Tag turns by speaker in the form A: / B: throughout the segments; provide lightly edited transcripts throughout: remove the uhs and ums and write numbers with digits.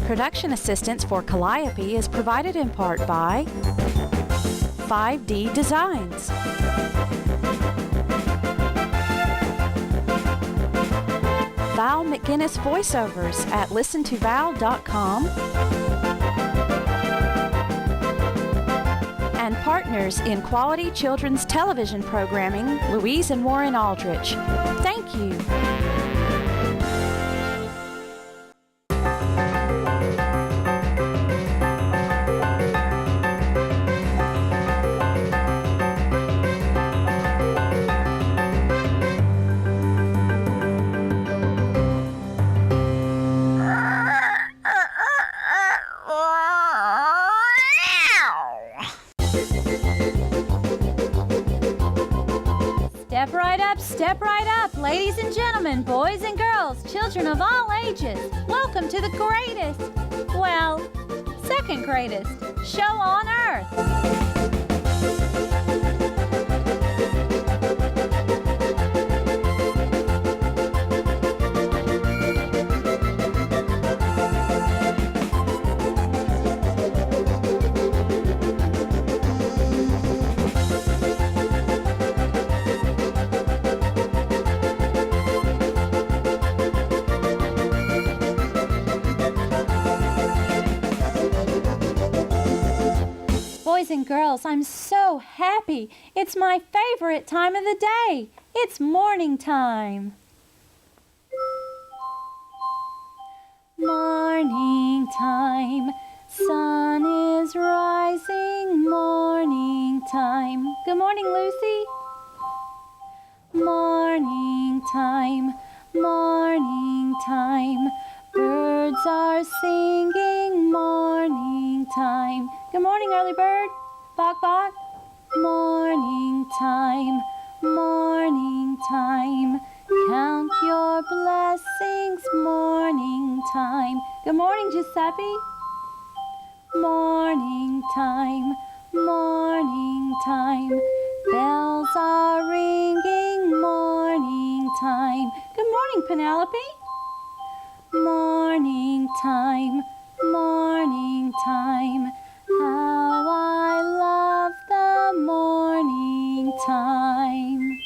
A: Production assistance for Calliope is provided in part by 5D Designs. Val McGinnis voiceovers at listentoval.com. And partners in quality children's television programming, Louise and Warren Aldrich. Thank you.
B: Step right up, ladies and gentlemen, boys and girls, children of all ages. Welcome to the greatest, well, second greatest show on earth. Boys and girls, I'm so happy. It's my favorite time of the day. It's morning time. Morning time, sun is rising, morning time. Good morning, Lucy. Morning time, birds are singing, morning time. Good morning, early bird. Bok, bok. Morning time, count your blessings, morning time. Good morning, Giuseppe. Morning time, bells are ringing, morning time. Good morning, Penelope. Morning time, how I love the morning time.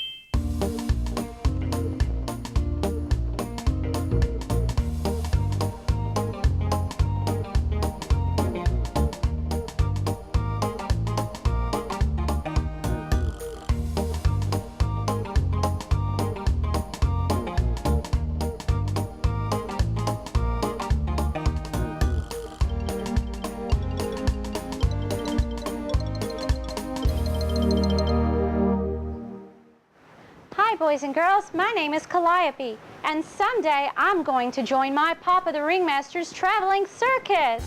B: Boys and girls, my name is Calliope, and someday I'm going to join my Papa the Ringmaster's traveling circus.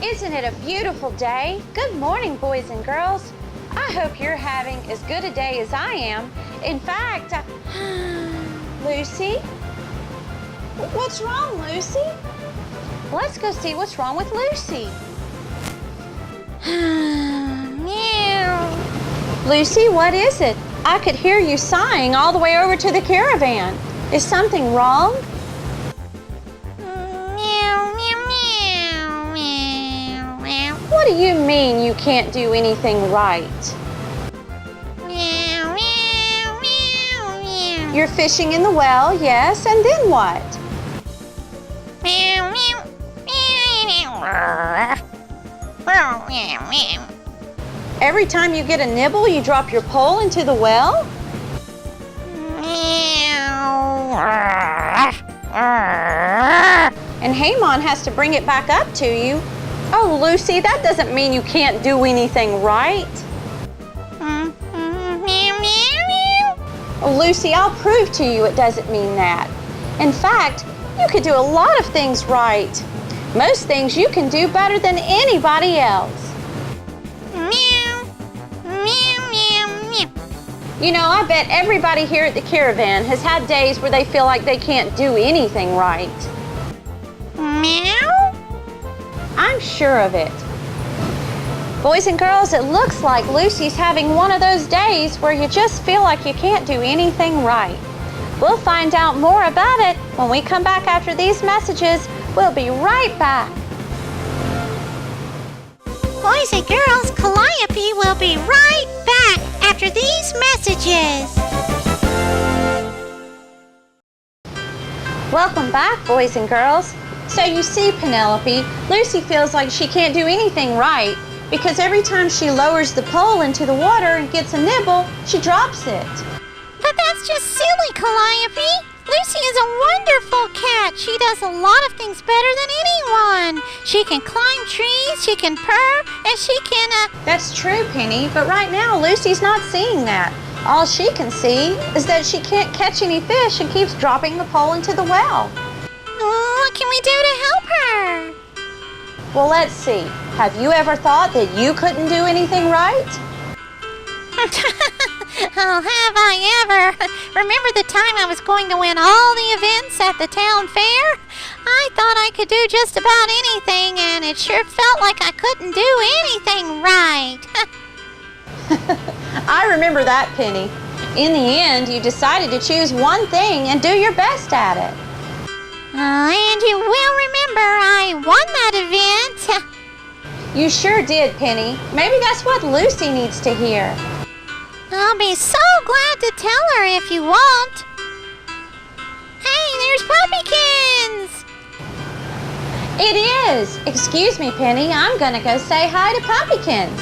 B: Isn't it a beautiful day? Good morning, boys and girls. I hope you're having as good a day as I am. In fact, Lucy? What's wrong, Lucy? Let's go see what's wrong with Lucy. Meow. Lucy, what is it? I could hear you sighing all the way over to the caravan. Is something wrong? Meow, meow, meow, meow, meow. What do you mean you can't do anything right? Meow, meow, meow, meow. You're fishing in the well, yes, and then what? Meow, meow, meow, meow, meow, meow. Every time you get a nibble, you drop your pole into the well? And Haymon has to bring it back up to you. Oh, Lucy, that doesn't mean you can't do anything right. Oh, Lucy, I'll prove to you it doesn't mean that. In fact, you could do a lot of things right. Most things you can do better than anybody else. You know, I bet everybody here at the caravan has had days where they feel like they can't do anything right. Meow? I'm sure of it. Boys and girls, it looks like Lucy's having one of those days where you just feel like you can't do anything right. We'll find out more about it when we come back after these messages We'll be right back.
C: Boys and girls, Calliope will be right back after these messages.
B: Welcome back, boys and girls. So you see, Penelope, Lucy feels like she can't do anything right because every time she lowers the pole into the water and gets a nibble, she drops it.
C: But that's just silly, Calliope. Lucy is a wonderful cat. She does a lot of things better than anyone. She can climb trees, she can purr, and she can,
B: That's true, Penny, but right now Lucy's not seeing that. All she can see is that she can't catch any fish and keeps dropping the pole into the well.
C: What can we do to help her?
B: Well, let's see. Have you ever thought that you couldn't do anything right?
C: Oh, have I ever? Remember the time I was going to win all the events at the town fair? I thought I could do just about anything, and it sure felt like I couldn't do anything right.
B: I remember that, Penny. In the end, you decided to choose one thing and do your best at it.
C: And you will remember I won that event.
B: You sure did, Penny. Maybe that's what Lucy needs to hear.
C: I'll be so glad to tell her if you won't. Hey, there's Pumpkins!
B: It is. Excuse me, Penny. I'm gonna go say hi to Pumpkins.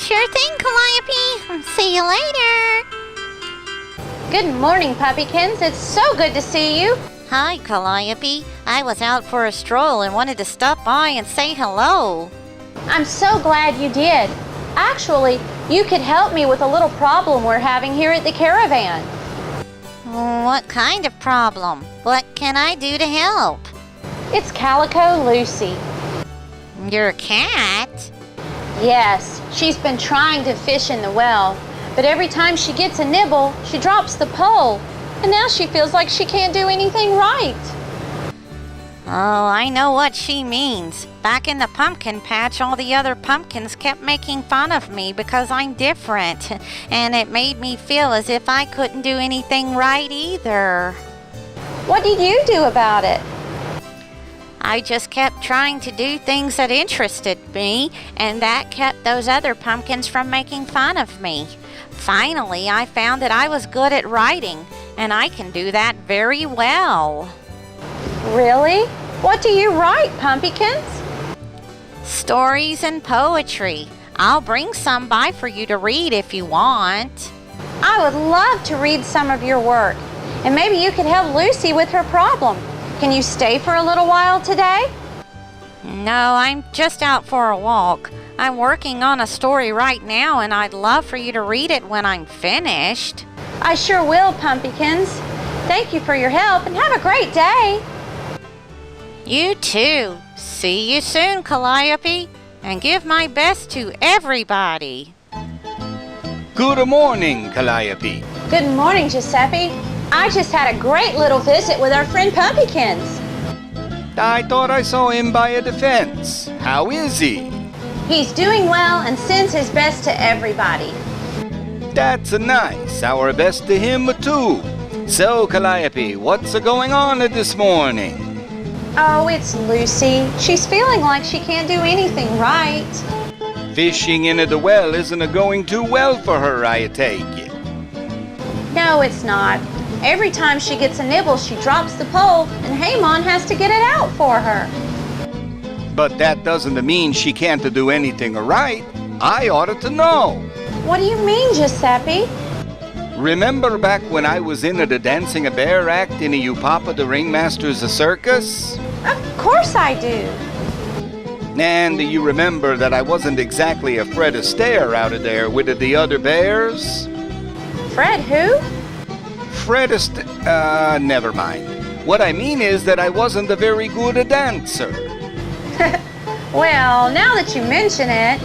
C: Sure thing, Calliope. See you later.
B: Good morning, Pumpkins. It's so good to see you.
C: Hi, Calliope. I was out for a stroll and wanted to stop by and say hello.
B: I'm so glad you did. Actually, you could help me with a little problem we're having here at the caravan.
C: What kind of problem? What can I do to help?
B: It's Calico Lucy.
C: Your cat?
B: Yes, she's been trying to fish in the well, but every time she gets a nibble, she drops the pole, and now she feels like she can't do anything right.
C: Oh, I know what she means. Back in the pumpkin patch, all the other pumpkins kept making fun of me because I'm different, and it made me feel as if I couldn't do anything right either.
B: What did you do about it?
C: I just kept trying to do things that interested me, and that kept those other pumpkins from making fun of me. Finally, I found that I was good at writing, and I can do that very well.
B: Really? What do you write, Pumpkins?
C: Stories and poetry. I'll bring some by for you to read if you want.
B: I would love to read some of your work, and maybe you could help Lucy with her problem. Can you stay for a little while today?
C: No, I'm just out for a walk. I'm working on a story right now, and I'd love for you to read it when I'm finished.
B: I sure will, Pumpkins. Thank you for your help, and have a great day.
C: You too. See you soon, Calliope, and give my best to everybody.
D: Good morning, Calliope.
B: Good morning, Giuseppe. I just had a great little visit with our friend Pumpkins.
D: I thought I saw him by a defense. How is he?
B: He's doing well and sends his best to everybody.
D: That's nice. Our best to him, too. So, Calliope, what's going on this morning?
B: Oh, it's Lucy. She's feeling like she can't do anything right.
D: Fishing in the well isn't going too well for her, I take it.
B: No, it's not. Every time she gets a nibble, she drops the pole, and Haymon has to get it out for her.
D: But that doesn't mean she can't do anything right. I ought to know.
B: What do you mean, Giuseppe?
D: Remember back when I was in the Dancing a Bear act in the Upapa the Ringmaster's circus?
B: Of course I do.
D: And you remember that I wasn't exactly a Fred Astaire out of there with the other bears?
B: Fred who?
D: Fred Astaire, never mind. What I mean is that I wasn't a very good dancer.
B: Well, now that you mention it.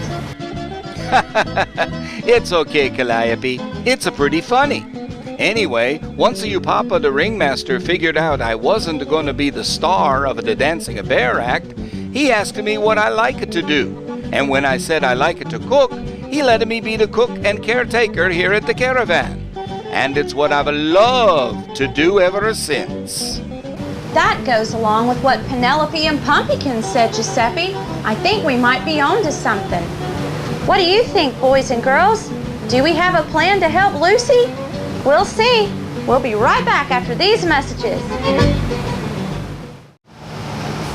D: It's okay, Calliope. It's pretty funny. Anyway, once the Upapa the Ringmaster figured out I wasn't going to be the star of the Dancing a Bear act, he asked me what I like to do. And when I said I like to cook, he let me be the cook and caretaker here at the caravan. And it's what I've loved to do ever since.
B: That goes along with what Penelope and Pumpkin said, Giuseppe. I think we might be on to something. What do you think, boys and girls? Do we have a plan to help Lucy? We'll see. We'll be right back after these messages.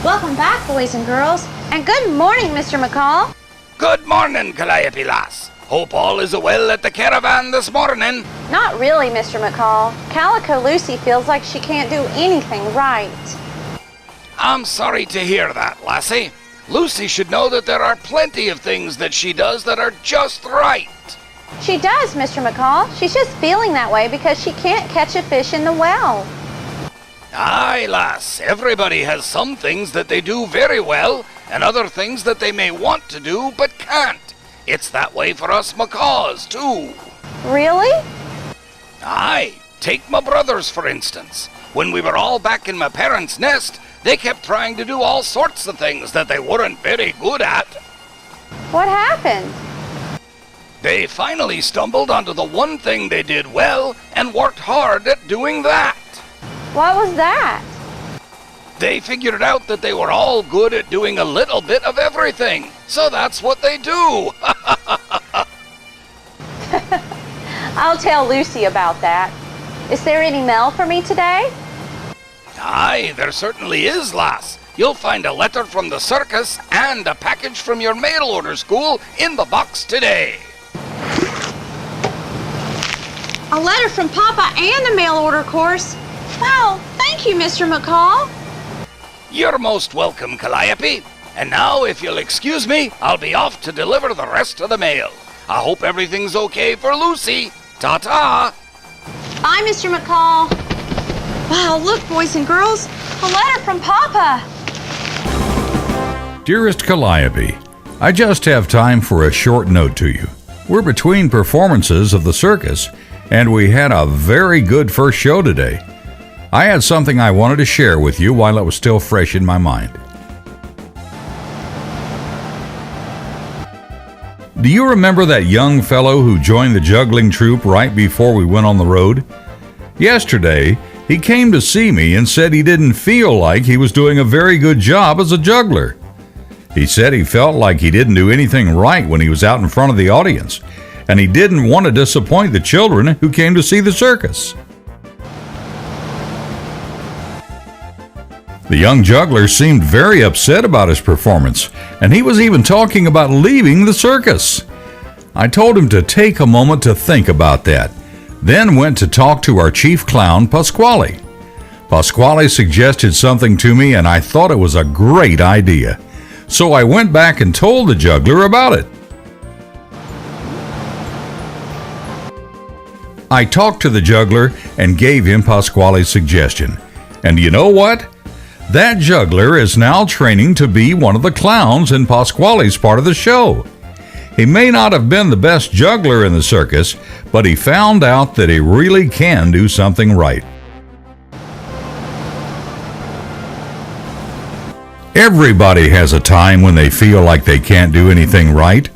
B: Welcome back, boys and girls. And good morning, Mr. McCall.
D: Good morning, Calliope lass. Hope all is well at the caravan this morning.
B: Not really, Mr. McCall. Calico Lucy feels like she can't do anything right.
D: I'm sorry to hear that, lassie. Lucy should know that there are plenty of things that she does that are just right.
B: She does, Mr. McCall. She's just feeling that way because she can't catch a fish in the well.
D: Aye, lass, everybody has some things that they do very well and other things that they may want to do but can't. It's that way for us macaws, too.
B: Really?
D: Aye, take my brothers, for instance. When we were all back in my parents' nest, they kept trying to do all sorts of things that they weren't very good at.
B: What happened?
D: They finally stumbled onto the one thing they did well and worked hard at doing that.
B: What was that?
D: They figured out that they were all good at doing a little bit of everything. So that's what they do.
B: I'll tell Lucy about that. Is there any mail for me today?
D: Aye, there certainly is, lass. You'll find a letter from the circus and a package from your mail order school in the box today.
B: A letter from Papa and a mail order course. Wow, thank you, Mr. McCall.
D: You're most welcome, Calliope. And now, if you'll excuse me, I'll be off to deliver the rest of the mail. I hope everything's okay for Lucy. Ta-ta!
B: Bye, Mr. McCall. Wow, look, boys and girls, a letter from Papa.
E: Dearest Calliope, I just have time for a short note to you. We're between performances of the circus, and we had a very good first show today. I had something I wanted to share with you while it was still fresh in my mind. Do you remember that young fellow who joined the juggling troupe right before we went on the road? Yesterday, he came to see me and said he didn't feel like he was doing a very good job as a juggler. He said he felt like he didn't do anything right when he was out in front of the audience, and he didn't want to disappoint the children who came to see the circus. The young juggler seemed very upset about his performance, and he was even talking about leaving the circus. I told him to take a moment to think about that, then went to talk to our chief clown, Pasquale. Pasquale suggested something to me, and I thought it was a great idea. So I went back and told the juggler about it. I talked to the juggler and gave him Pasquale's suggestion. And you know what? That juggler is now training to be one of the clowns in Pasquale's part of the show. He may not have been the best juggler in the circus, but he found out that he really can do something right. Everybody has a time when they feel like they can't do anything right.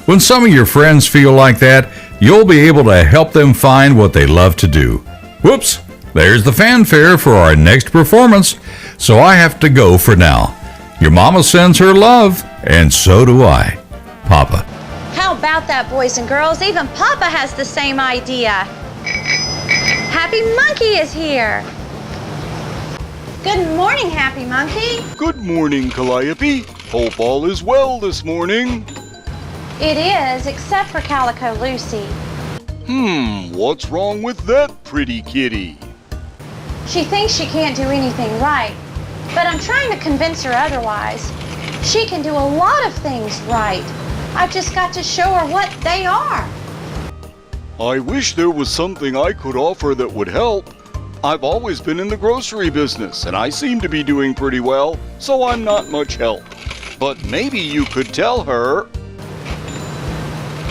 E: When some of your friends feel like that, you'll be able to help them find what they love to do. Whoops! There's the fanfare for our next performance, so I have to go for now. Your mama sends her love, and so do I. Papa.
B: How about that, boys and girls? Even Papa has the same idea. Happy Monkey is here. Good morning, Happy Monkey.
F: Good morning, Calliope. Hope all is well this morning.
B: It is, except for Calico Lucy.
F: What's wrong with that pretty kitty?
B: She thinks she can't do anything right, but I'm trying to convince her otherwise. She can do a lot of things right. I've just got to show her what they are.
F: I wish there was something I could offer that would help. I've always been in the grocery business, and I seem to be doing pretty well, so I'm not much help. But maybe you could tell her...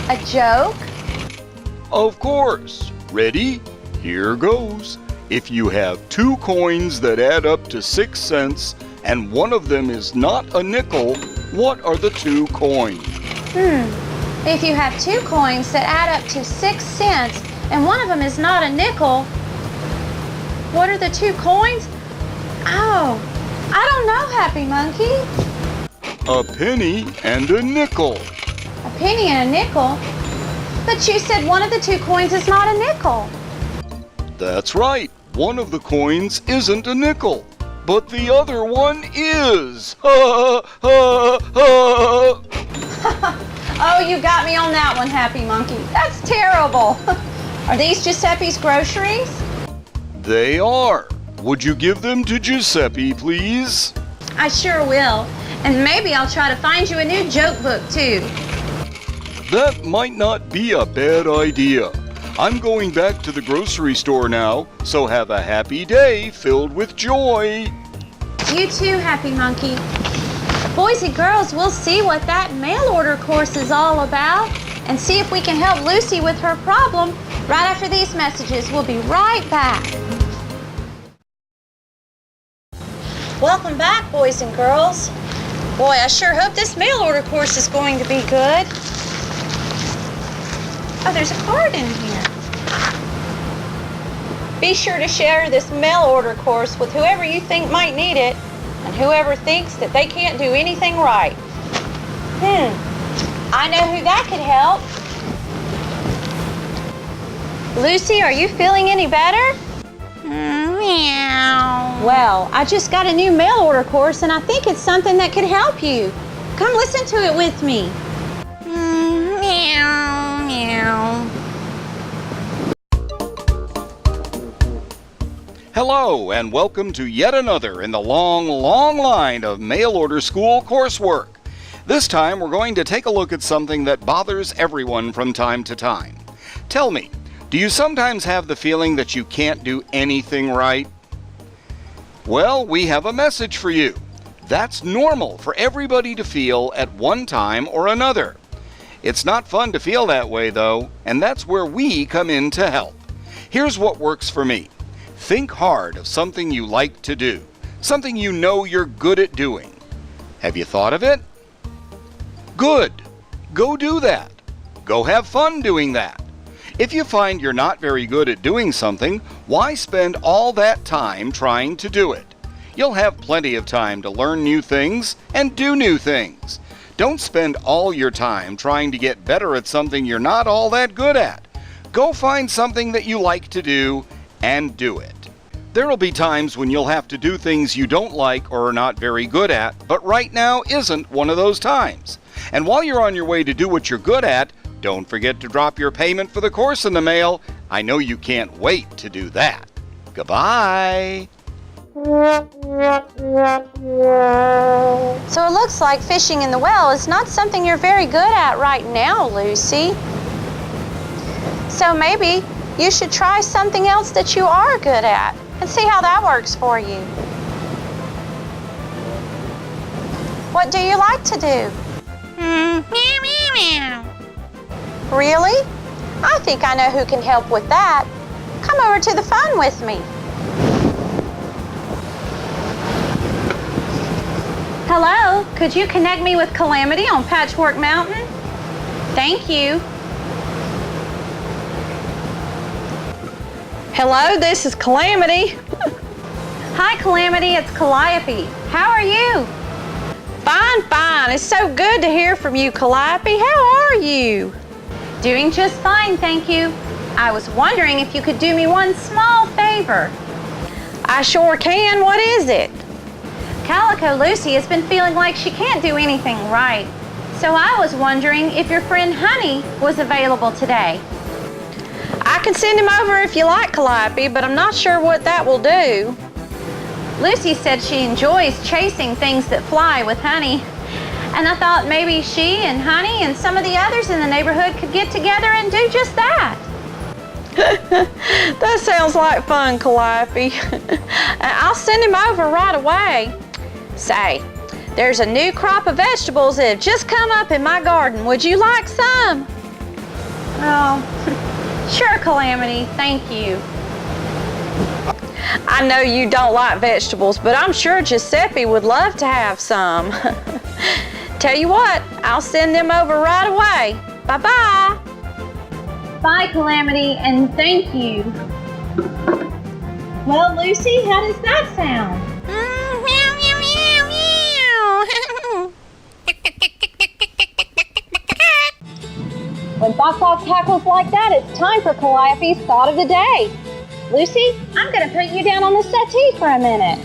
B: A joke?
F: Of course. Ready? Here goes. If you have 2 coins that add up to 6 cents, and one of them is not a nickel, what are the 2 coins?
B: If you have 2 coins that add up to 6 cents, and one of them is not a nickel, what are the 2 coins? Oh, I don't know, Happy Monkey.
F: A penny and a nickel.
B: A penny and a nickel? But you said one of the two coins is not a nickel.
F: That's right. One of the coins isn't a nickel, but the other one is. Ha ha ha!
B: Oh, you got me on that one, Happy Monkey. That's terrible. Are these Giuseppe's groceries?
F: They are. Would you give them to Giuseppe, please?
B: I sure will. And maybe I'll try to find you a new joke book, too.
F: That might not be a bad idea. I'm going back to the grocery store now, so have a happy day filled with joy.
B: You too, Happy Monkey. Boys and girls, we'll see what that mail order course is all about and see if we can help Lucy with her problem right after these messages. We'll be right back. Welcome back, boys and girls. Boy, I sure hope this mail order course is going to be good. Oh, there's a card in here. Be sure to share this mail order course with whoever you think might need it and whoever thinks that they can't do anything right. I know who that could help. Lucy, are you feeling any better?
C: Meow.
B: Well, I just got a new mail order course and I think it's something that could help you. Come listen to it with me.
C: Meow, meow.
D: Hello, and welcome to yet another in the long, long line of mail order school coursework. This time we're going to take a look at something that bothers everyone from time to time. Tell me, do you sometimes have the feeling that you can't do anything right? Well, we have a message for you. That's normal for everybody to feel at one time or another. It's not fun to feel that way, though, and that's where we come in to help. Here's what works for me. Think hard of something you like to do, something you know you're good at doing. Have you thought of it? Good. Go do that. Go have fun doing that. If you find you're not very good at doing something, why spend all that time trying to do it? You'll have plenty of time to learn new things and do new things. Don't spend all your time trying to get better at something you're not all that good at. Go find something that you like to do and do it. There'll be times when you'll have to do things you don't like or are not very good at, but right now isn't one of those times. And while you're on your way to do what you're good at, don't forget to drop your payment for the course in the mail. I know you can't wait to do that. Goodbye.
B: So it looks like fishing in the well is not something you're very good at right now, Lucy. So maybe you should try something else that you are good at and see how that works for you. What do you like to do?
C: Meow, meow, meow.
B: Really? I think I know who can help with that. Come over to the phone with me. Hello, could you connect me with Calamity on Patchwork Mountain? Thank you.
G: Hello, this is Calamity.
B: Hi, Calamity, it's Calliope. How are you?
G: Fine, fine. It's so good to hear from you, Calliope. How are you?
B: Doing just fine, thank you. I was wondering if you could do me one small favor.
G: I sure can. What is it?
B: Calico Lucy has been feeling like she can't do anything right. So I was wondering if your friend Honey was available today.
G: I can send him over if you like, Calliope, but I'm not sure what that will do.
B: Lucy said she enjoys chasing things that fly with Honey. And I thought maybe she and Honey and some of the others in the neighborhood could get together and do just that.
G: That sounds like fun, Calliope. I'll send him over right away. Say, there's a new crop of vegetables that have just come up in my garden. Would you like some?
B: Oh, sure, Calamity, thank you.
G: I know you don't like vegetables, but I'm sure Giuseppe would love to have some. Tell you what, I'll send them over right away. Bye-bye.
B: Bye, Calamity, and thank you. Well, Lucy, how does that sound? Bok Bok cackles like that, it's time for Calliope's Thought of the Day. Lucy, I'm going to put you down on the settee for a minute.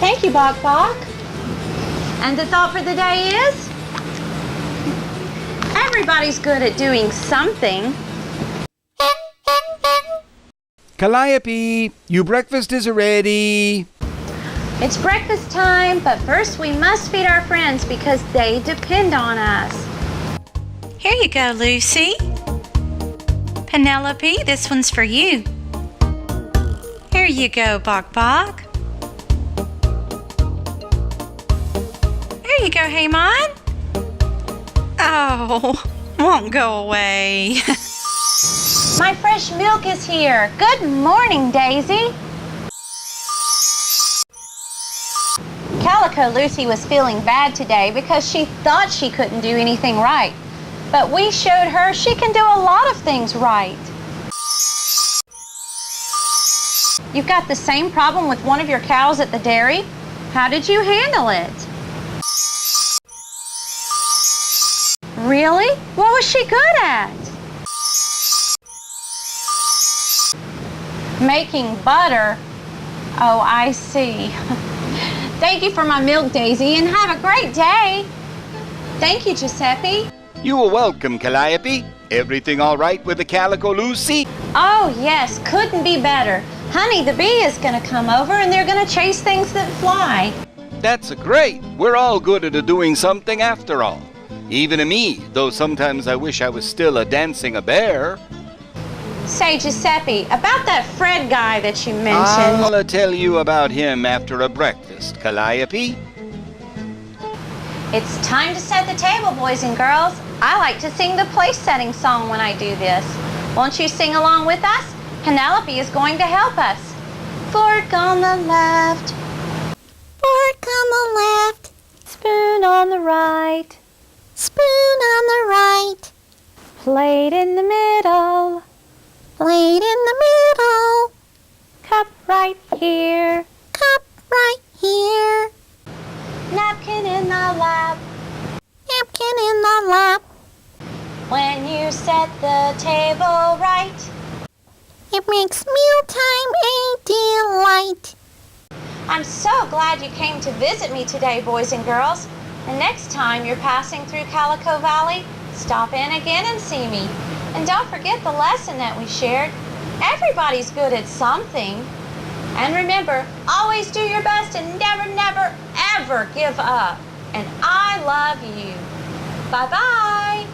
B: Thank you, Bok Bok. And the thought for the day is, everybody's good at doing something.
D: Calliope, your breakfast is ready.
B: It's breakfast time, but first we must feed our friends because they depend on us.
C: Here you go, Lucy. Penelope, this one's for you. Here you go, Bok Bok. Here you go, Haymon. Oh, won't go away.
B: My fresh milk is here. Good morning, Daisy. Calico Lucy was feeling bad today because she thought she couldn't do anything right. But we showed her she can do a lot of things right. You've got the same problem with one of your cows at the dairy. How did you handle it? Really? What was she good at? Making butter. Oh, I see. Thank you for my milk, Daisy, and have a great day. Thank you, Giuseppe.
D: You are welcome, Calliope. Everything all right with the Calico Lucy?
B: Oh, yes, couldn't be better. Honey the Bee is going to come over and they're going to chase things that fly.
D: That's great. We're all good at doing something after all. Even me, though sometimes I wish I was still dancing a bear.
B: Say, Giuseppe, about that Fred guy that you mentioned.
D: I'll tell you about him after a breakfast, Calliope.
B: It's time to set the table, boys and girls. I like to sing the place-setting song when I do this. Won't you sing along with us? Penelope is going to help us. Fork on the left.
C: Fork on the left.
A: Spoon on the right.
C: Spoon on the right.
A: Plate in the middle.
C: Plate in the middle.
A: Cup right here.
C: Cup right here.
B: Napkin in the lap.
C: Napkin in the lap.
B: When you set the table right.
C: It makes mealtime a delight.
B: I'm so glad you came to visit me today, boys and girls. And next time you're passing through Calico Valley, stop in again and see me. And don't forget the lesson that we shared. Everybody's good at something. And remember, always do your best and never, never, ever give up. And I love you. Bye-bye.